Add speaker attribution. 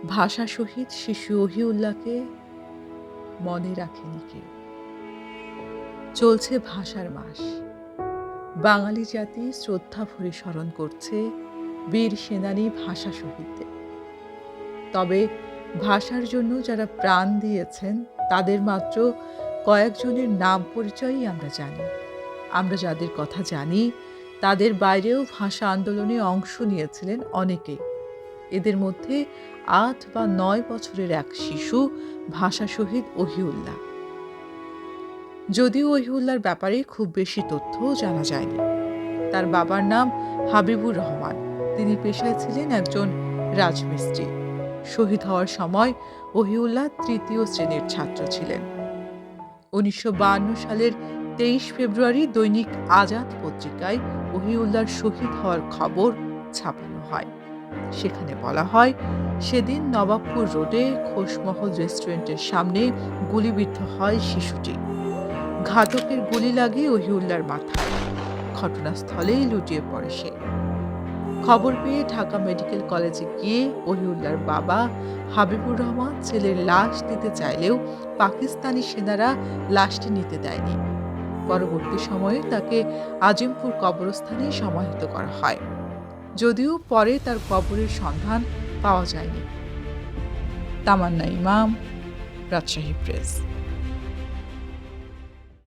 Speaker 1: ভাষা শহীদ শিশু ওহিউল্লাহকে মনে রাখেনি কেউ। চলছে ভাষার মাস। বাঙালি জাতি শ্রদ্ধা ভরে স্মরণ করছে বীর সেনানী ভাষা শহীদদের। তবে ভাষার জন্য যারা প্রাণ দিয়েছেন তাদের মাত্র কয়েকজনের নাম পরিচয়ই আমরা জানি। আমরা যাদের কথা জানি তাদের বাইরেও ভাষা আন্দোলনে অংশ নিয়েছিলেন অনেকেই। এদের মধ্যে ৮ বা ৯ বছরের এক শিশু ভাষা শহীদ ওহিউল্লাহ। যদিও ওহিউল্লাহর ব্যাপারে খুব বেশি তথ্য জানা যায়নি। তার বাবার নাম হাবিবুর রহমান। তিনি পেশায় ছিলেন একজন রাজমিস্ত্রি। শহীদ হওয়ার সময় ওহিউল্লাহ ৩য় শ্রেণীর ছাত্র ছিলেন। ১৯৫২ সালের ২৩ ফেব্রুয়ারি দৈনিক আজাদ পত্রিকায় ওহিউল্লাহর শহীদ হওয়ার খবর ছাপানো হয়। সেখানে বলা হয়, সেদিন নবাবপুর রোডে খোশমহল রেস্টুরেন্টের সামনে গুলিবিদ্ধ হয় শিশুটি। ঘাতকের গুলি লাগে ওহিউল্লাহর মাথায়। ঘটনাস্থলেই লুটিয়ে পড়ে সে। খবর পেয়ে ঢাকা মেডিকেল কলেজে গিয়ে ওহিউল্লাহর বাবা হাবিবুর রহমান ছেলের লাশ দিতে চাইলেও পাকিস্তানি সেনারা লাশটি নিতে দেয়নি। পরবর্তী সময়ে তাকে আজিমপুর কবরস্থানে সমাহিত করা হয়, যদিও পরে তার কবরের সন্ধান পাওয়া যায়নি। তামান্না ইমাম, রাজশাহী প্রেস।